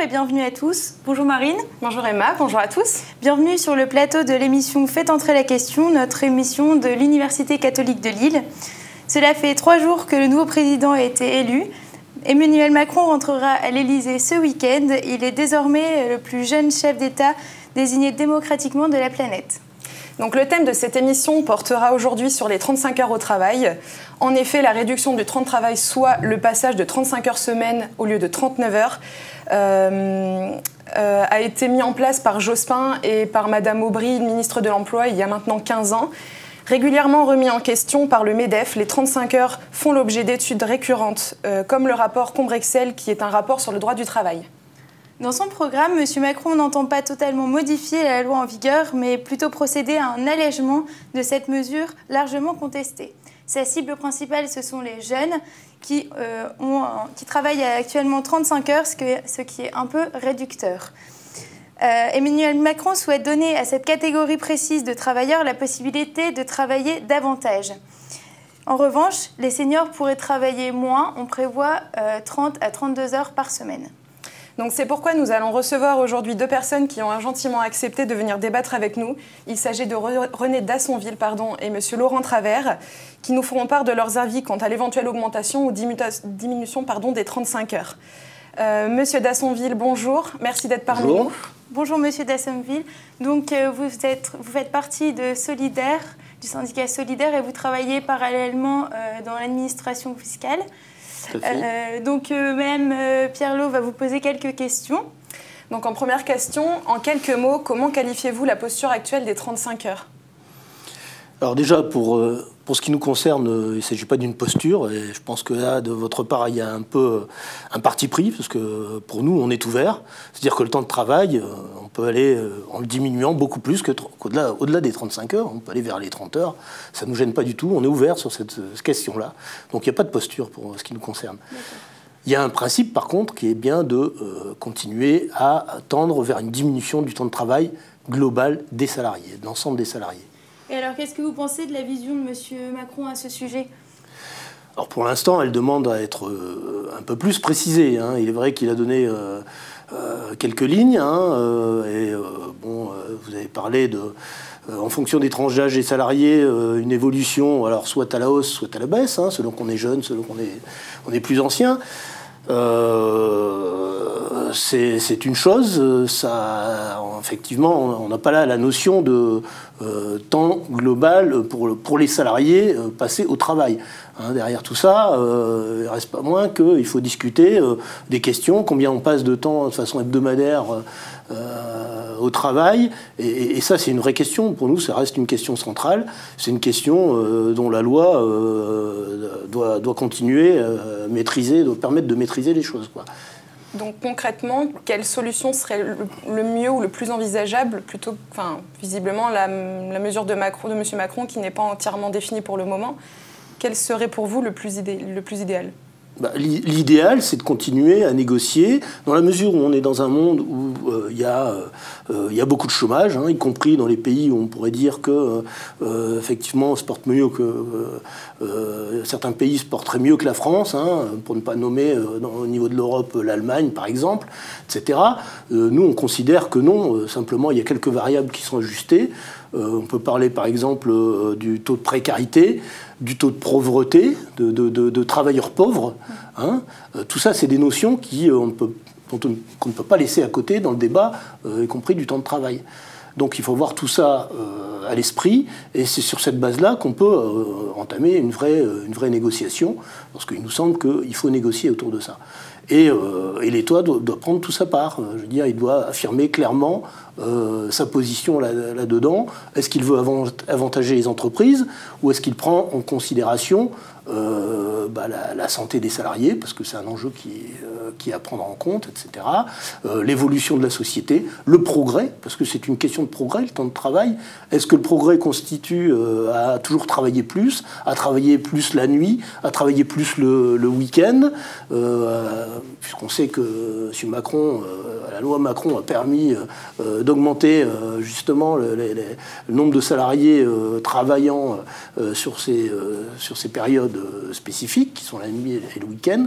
et bienvenue à tous. Bonjour Marine. Bonjour Emma, bonjour à tous. Bienvenue sur le plateau de l'émission Faites entrer la question, notre émission de l'Université catholique de Lille. Cela fait 3 jours que le nouveau président a été élu. Emmanuel Macron rentrera à l'Élysée ce week-end. Il est désormais le plus jeune chef d'État désigné démocratiquement de la planète. Donc le thème de cette émission portera aujourd'hui sur les 35 heures au travail. En effet, la réduction du temps de travail, soit le passage de 35 heures semaine au lieu de 39 heures, a été mis en place par Jospin et par Madame Aubry, ministre de l'Emploi, il y a maintenant 15 ans. Régulièrement remis en question par le MEDEF, les 35 heures font l'objet d'études récurrentes, comme le rapport Combrexel, qui est un rapport sur le droit du travail. Dans son programme, M. Macron n'entend pas totalement modifier la loi en vigueur, mais plutôt procéder à un allègement de cette mesure largement contestée. Sa cible principale, ce sont les jeunes qui travaillent actuellement 35 heures, ce qui est un peu réducteur. Emmanuel Macron souhaite donner à cette catégorie précise de travailleurs la possibilité de travailler davantage. En revanche, les seniors pourraient travailler moins, on prévoit 30 à 32 heures par semaine. Donc c'est pourquoi nous allons recevoir aujourd'hui 2 personnes qui ont gentiment accepté de venir débattre avec nous. Il s'agit de René Dassonville et M. Laurent Travers, qui nous feront part de leurs avis quant à l'éventuelle augmentation ou diminution des 35 heures. Monsieur Dassonville, bonjour, merci d'être parmi nous. Bonjour Monsieur Dassonville. Donc vous faites partie de Solidaire, du syndicat Solidaire, et vous travaillez parallèlement dans l'administration fiscale. Madame Pierlot va vous poser quelques questions. Donc en première question, en quelques mots, comment qualifiez-vous la posture actuelle des 35 heures? Alors déjà, pour ce qui nous concerne, il ne s'agit pas d'une posture, et je pense que là, de votre part, il y a un peu un parti pris, parce que pour nous, on est ouvert. C'est-à-dire que le temps de travail, on peut aller en le diminuant beaucoup plus qu'au-delà des 35 heures. On peut aller vers les 30 heures. Ça ne nous gêne pas du tout. On est ouvert sur cette question-là. Donc il n'y a pas de posture pour ce qui nous concerne. Il y a un principe, par contre, qui est bien de continuer à tendre vers une diminution du temps de travail global des salariés, de l'ensemble des salariés. Et alors, qu'est-ce que vous pensez de la vision de M. Macron à ce sujet? Alors pour l'instant, elle demande à être un peu plus précisée. Il est vrai qu'il a donné quelques lignes. Vous avez parlé de, en fonction des tranches d'âge des salariés, une évolution, alors soit à la hausse, soit à la baisse, selon qu'on est jeune, selon qu'on est plus ancien. C'est une chose, ça, effectivement, on n'a pas là la notion de temps global pour les salariés passés au travail. Derrière tout ça, il ne reste pas moins qu'il faut discuter des questions, combien on passe de temps de façon hebdomadaire au travail, et ça c'est une vraie question, pour nous ça reste une question centrale, c'est une question dont la loi doit continuer à maîtriser, doit permettre de maîtriser les choses, quoi. Donc concrètement, quelle solution serait le mieux ou le plus envisageable, plutôt, visiblement la mesure de M. Macron qui n'est pas entièrement définie pour le moment, quel serait pour vous le plus idéal? L'idéal, c'est de continuer à négocier, dans la mesure où on est dans un monde où il y a beaucoup de chômage, y compris dans les pays où on pourrait dire que, effectivement, on se porte mieux que certains pays se porteraient mieux que la France, pour ne pas nommer au niveau de l'Europe l'Allemagne, par exemple, etc. Nous, on considère que non, simplement, il y a quelques variables qui sont ajustées. On peut parler, par exemple, du taux de précarité, du taux de pauvreté, de travailleurs pauvres. Tout ça, c'est des notions qu'on ne peut pas laisser à côté dans le débat, y compris du temps de travail. Donc il faut voir tout ça à l'esprit, et c'est sur cette base-là qu'on peut entamer une vraie négociation, parce qu'il nous semble qu'il faut négocier autour de ça. Et l'État doit prendre tout sa part. Je veux dire, il doit affirmer clairement sa position là-dedans. Est-ce qu'il veut avantager les entreprises, ou est-ce qu'il prend en considération la santé des salariés, parce que c'est un enjeu qui est à prendre en compte, etc. L'évolution de la société, le progrès, parce que c'est une question de progrès, le temps de travail. Est-ce que le progrès constitue à toujours travailler plus, à travailler plus la nuit, à travailler plus le week-end, puisqu'on sait que M. Macron, la loi Macron a permis d'augmenter justement le nombre de salariés travaillant sur ces périodes périodes spécifiques, qui sont la nuit et le week-end,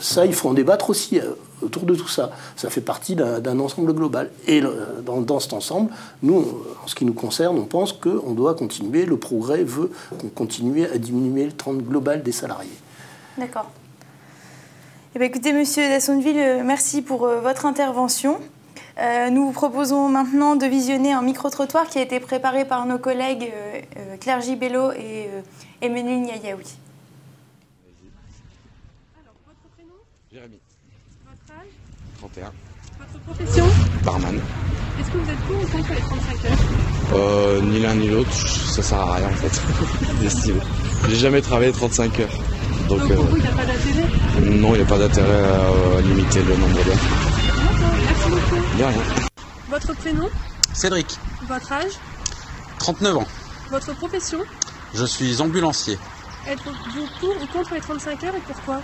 ça, il faut en débattre aussi autour de tout ça. Ça fait partie d'un ensemble global. Et dans cet ensemble, nous, en ce qui nous concerne, on pense qu'on doit continuer, le progrès veut qu'on continue à diminuer le temps global des salariés. D'accord. Eh bien, écoutez, Monsieur Dassonville, merci pour votre intervention. Nous vous proposons maintenant de visionner un micro-trottoir qui a été préparé par nos collègues Claire Gibello et Emeline Yayaoui. Alors, votre prénom? Jérémy. Votre âge? 31. Votre profession? Barman. Est-ce que vous êtes pour ou contre les 35 heures? Ni l'un ni l'autre, ça sert à rien en fait, d'estimer. J'ai jamais travaillé 35 heures. Donc pour vous, il n'y a pas d'intérêt? non, il n'y a pas d'intérêt à limiter le nombre d'heures. Merci beaucoup. De rien. Votre prénom? Cédric, Votre âge? 39 ans. Votre profession? Je suis ambulancier. Êtes-vous pour ou contre les 35 heures et pourquoi?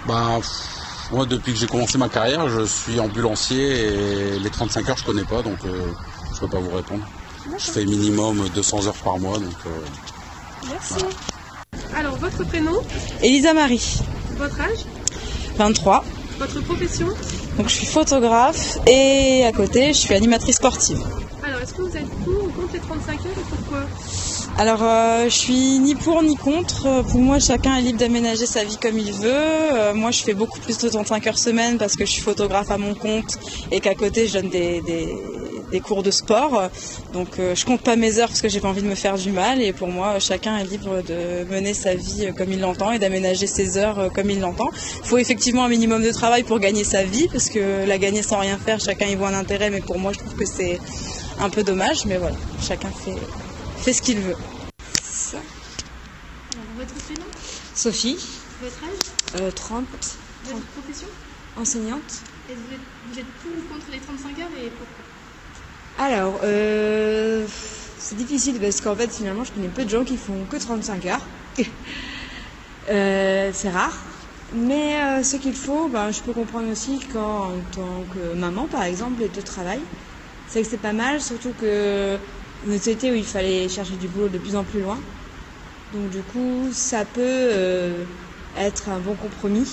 Moi, depuis que j'ai commencé ma carrière, je suis ambulancier et les 35 heures, je connais pas, donc je ne peux pas vous répondre. Je fais minimum 200 heures par mois, donc... Merci. Voilà. Alors, votre prénom? Elisa Marie, Votre âge? 23. Votre profession? Donc je suis photographe et à côté je suis animatrice sportive. Alors, est-ce que vous êtes pour ou contre les 35 heures et pourquoi? Alors je suis ni pour ni contre. Pour moi chacun est libre d'aménager sa vie comme il veut. Moi je fais beaucoup plus de 35 heures semaine parce que je suis photographe à mon compte et qu'à côté je donne des cours de sport. Donc je compte pas mes heures parce que j'ai pas envie de me faire du mal et pour moi chacun est libre de mener sa vie comme il l'entend et d'aménager ses heures comme il l'entend. Il faut effectivement un minimum de travail pour gagner sa vie parce que la gagner sans rien faire, chacun y voit un intérêt, mais pour moi je trouve que c'est un peu dommage, mais voilà, chacun fait ce qu'il veut. Alors, votre prénom? Sophie, Votre âge? 30, Votre profession? enseignante. Et vous êtes pour ou contre les 35 heures et pourquoi? Alors, c'est difficile parce qu'en fait, finalement, je connais peu de gens qui font que 35 heures. C'est rare. Mais ce qu'il faut, je peux comprendre aussi qu'en tant que maman, par exemple, et de travail, c'est que c'est pas mal, surtout que une société où il fallait chercher du boulot de plus en plus loin. Donc du coup, ça peut être un bon compromis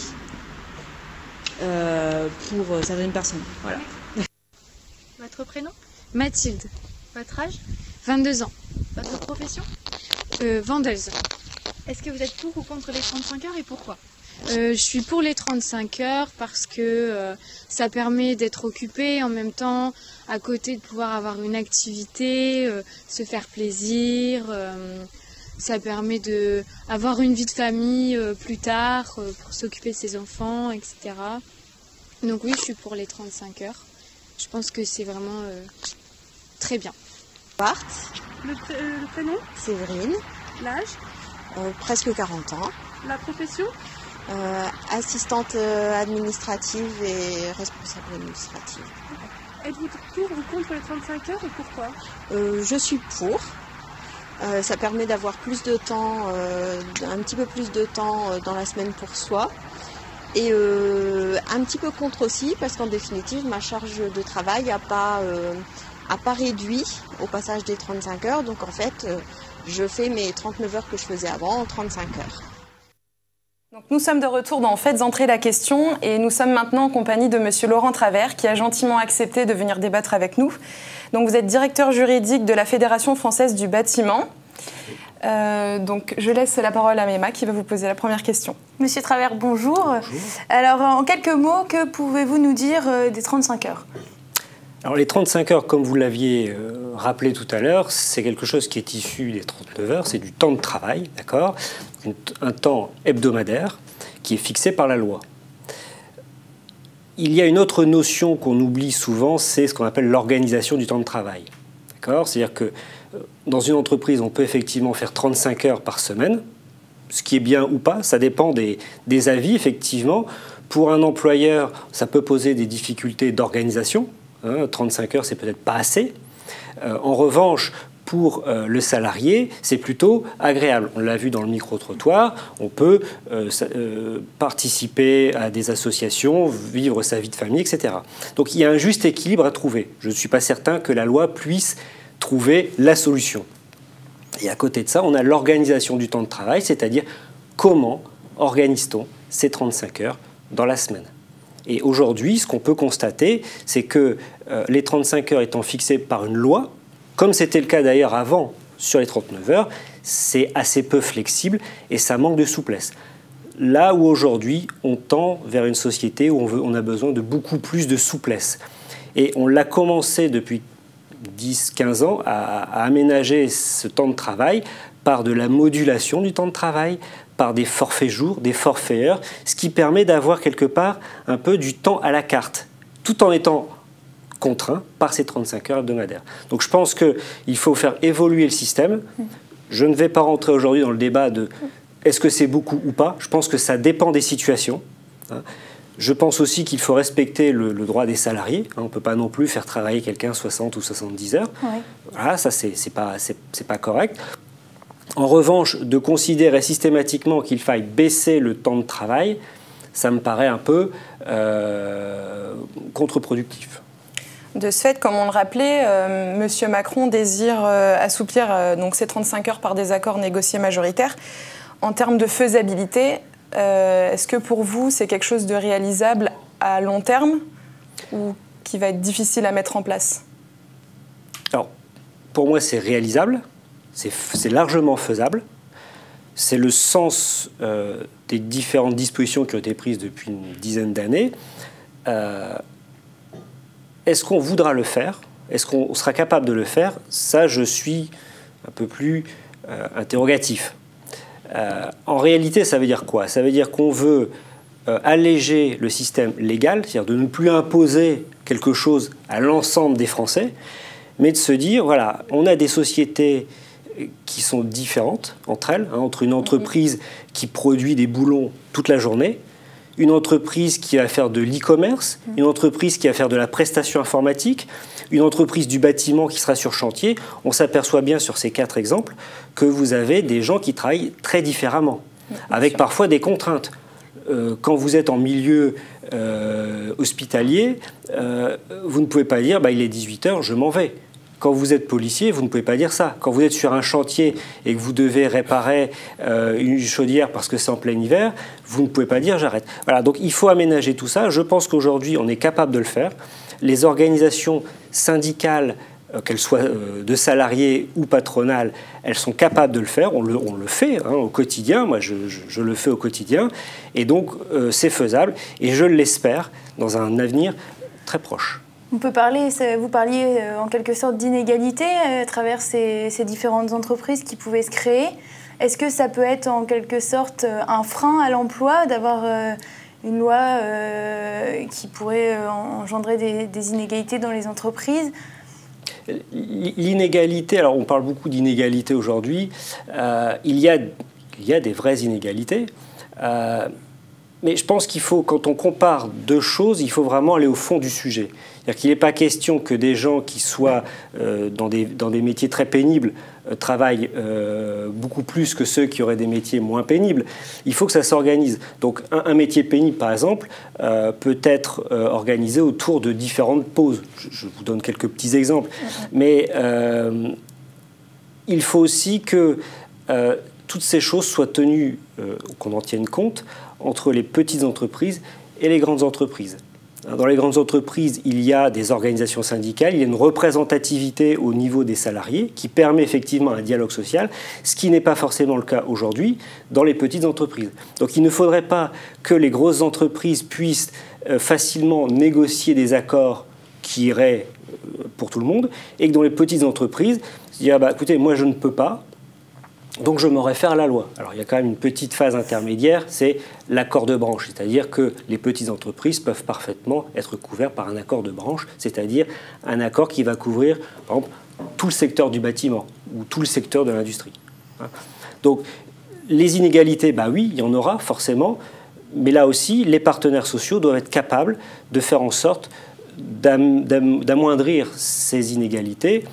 pour certaines personnes. Voilà. Votre prénom? Mathilde, Votre âge? 22 ans, Votre profession? vendeuse. Est-ce que vous êtes pour ou contre les 35 heures et pourquoi? Je suis pour les 35 heures parce que ça permet d'être occupé en même temps, à côté de pouvoir avoir une activité, se faire plaisir. Ça permet d'avoir une vie de famille plus tard, pour s'occuper de ses enfants, etc. Donc oui, je suis pour les 35 heures. Je pense que c'est vraiment très bien. Bart, Le prénom? Séverine, L'âge? presque 40 ans. La profession? Assistante administrative et responsable administrative. Êtes-vous pour ou contre les 35 heures et pourquoi? Je suis pour. Ça permet d'avoir plus de temps, un petit peu plus de temps dans la semaine pour soi. Et un petit peu contre aussi, parce qu'en définitive, ma charge de travail n'a pas réduit au passage des 35 heures. Donc en fait, je fais mes 39 heures que je faisais avant en 35 heures. Donc nous sommes de retour dans Faites entrer la question et nous sommes maintenant en compagnie de Monsieur Laurent Travers qui a gentiment accepté de venir débattre avec nous. Donc vous êtes directeur juridique de la Fédération française du bâtiment. Donc je laisse la parole à Mema qui va vous poser la première question. Monsieur Travers, bonjour. Bonjour. Alors en quelques mots, que pouvez-vous nous dire des 35 heures? Alors les 35 heures, comme vous l'aviez rappelé tout à l'heure, c'est quelque chose qui est issu des 39 heures, c'est du temps de travail, d'accord ? Un temps hebdomadaire qui est fixé par la loi. Il y a une autre notion qu'on oublie souvent, c'est ce qu'on appelle l'organisation du temps de travail. D'accord ? C'est-à-dire que dans une entreprise, on peut effectivement faire 35 heures par semaine, ce qui est bien ou pas, ça dépend des avis, effectivement. Pour un employeur, ça peut poser des difficultés d'organisation. 35 heures, c'est peut-être pas assez. En revanche, pour le salarié, c'est plutôt agréable. On l'a vu dans le micro-trottoir, on peut participer à des associations, vivre sa vie de famille, etc. Donc il y a un juste équilibre à trouver. Je ne suis pas certain que la loi puisse trouver la solution. Et à côté de ça, on a l'organisation du temps de travail, c'est-à-dire comment organise-t-on ces 35 heures dans la semaine. Et aujourd'hui, ce qu'on peut constater, c'est que les 35 heures étant fixées par une loi, comme c'était le cas d'ailleurs avant sur les 39 heures, c'est assez peu flexible et ça manque de souplesse. Là où aujourd'hui, on tend vers une société où on a besoin de beaucoup plus de souplesse. Et on l'a commencé depuis 10-15 ans à aménager ce temps de travail par de la modulation du temps de travail, par des forfaits jours, des forfaits heures, ce qui permet d'avoir quelque part un peu du temps à la carte, tout en étant contraint par ces 35 heures hebdomadaires. Donc je pense qu'il faut faire évoluer le système. Je ne vais pas rentrer aujourd'hui dans le débat de est-ce que c'est beaucoup ou pas. Je pense que ça dépend des situations. Je pense aussi qu'il faut respecter le droit des salariés. On ne peut pas non plus faire travailler quelqu'un 60 ou 70 heures. Oui. Voilà, ça, c'est pas correct. En revanche, de considérer systématiquement qu'il faille baisser le temps de travail, ça me paraît un peu contre-productif. De ce fait, comme on le rappelait, M. Macron désire assouplir donc ces 35 heures par des accords négociés majoritaires. En termes de faisabilité, est-ce que pour vous, c'est quelque chose de réalisable à long terme ou qui va être difficile à mettre en place? Alors, pour moi, c'est réalisable, c'est largement faisable. C'est le sens des différentes dispositions qui ont été prises depuis une dizaine d'années. Est-ce qu'on voudra le faire? Est-ce qu'on sera capable de le faire? Ça, je suis un peu plus interrogatif. En réalité, ça veut dire quoi? Ça veut dire qu'on veut alléger le système légal, c'est-à-dire de ne plus imposer quelque chose à l'ensemble des Français, mais de se dire, voilà, on a des sociétés qui sont différentes entre elles, entre une entreprise qui produit des boulons toute la journée, une entreprise qui va faire de l'e-commerce, une entreprise qui va faire de la prestation informatique, une entreprise du bâtiment qui sera sur chantier. On s'aperçoit bien sur ces 4 exemples que vous avez des gens qui travaillent très différemment, avec parfois des contraintes. Quand vous êtes en milieu hospitalier, vous ne pouvez pas dire il est 18h, je m'en vais. Quand vous êtes policier, vous ne pouvez pas dire ça. Quand vous êtes sur un chantier et que vous devez réparer une chaudière parce que c'est en plein hiver, vous ne pouvez pas dire j'arrête. Voilà, donc il faut aménager tout ça. Je pense qu'aujourd'hui, on est capable de le faire. Les organisations syndicales, qu'elles soient de salariés ou patronales, elles sont capables de le faire. On le fait au quotidien. Moi, je le fais au quotidien. Et donc, c'est faisable. Et je l'espère dans un avenir très proche. On peut parler, vous parliez en quelque sorte d'inégalité à travers ces différentes entreprises qui pouvaient se créer. Est-ce que ça peut être en quelque sorte un frein à l'emploi d'avoir une loi qui pourrait engendrer des inégalités dans les entreprises? L'inégalité, alors on parle beaucoup d'inégalité aujourd'hui, il y a des vraies inégalités. Mais je pense qu'il faut, quand on compare deux choses, il faut vraiment aller au fond du sujet. C'est-à-dire qu'il n'est pas question que des gens qui soient dans des métiers très pénibles travaillent beaucoup plus que ceux qui auraient des métiers moins pénibles. Il faut que ça s'organise. Donc un métier pénible, par exemple, peut être organisé autour de différentes pauses. Je vous donne quelques petits exemples. Mais il faut aussi que toutes ces choses soient tenues, qu'on en tienne compte, entre les petites entreprises et les grandes entreprises. Dans les grandes entreprises, il y a des organisations syndicales, il y a une représentativité au niveau des salariés qui permet effectivement un dialogue social, ce qui n'est pas forcément le cas aujourd'hui dans les petites entreprises. Donc il ne faudrait pas que les grosses entreprises puissent facilement négocier des accords qui iraient pour tout le monde, et que dans les petites entreprises, se dire écoutez, moi je ne peux pas, donc je me réfère à la loi. Alors il y a quand même une petite phase intermédiaire, c'est l'accord de branche, c'est-à-dire que les petites entreprises peuvent parfaitement être couvertes par un accord de branche, c'est-à-dire un accord qui va couvrir, par exemple, tout le secteur du bâtiment ou tout le secteur de l'industrie. Donc les inégalités, oui, il y en aura forcément, mais là aussi, les partenaires sociaux doivent être capables de faire en sorte d'amoindrir ces inégalités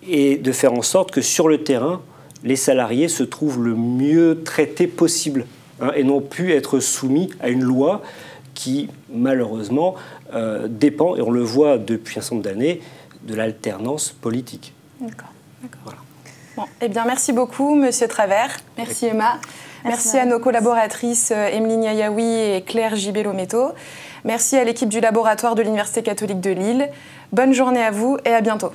et de faire en sorte que sur le terrain, les salariés se trouvent le mieux traités possible et non plus être soumis à une loi qui, malheureusement, dépend, et on le voit depuis un certain nombre d'années, de l'alternance politique. D'accord. Voilà. Bon, eh bien, merci beaucoup, Monsieur Travers. Merci, Emma. Merci à nos collaboratrices Emeline Yayaoui et Claire Gibello-Méto. Merci à l'équipe du laboratoire de l'Université catholique de Lille. Bonne journée à vous et à bientôt.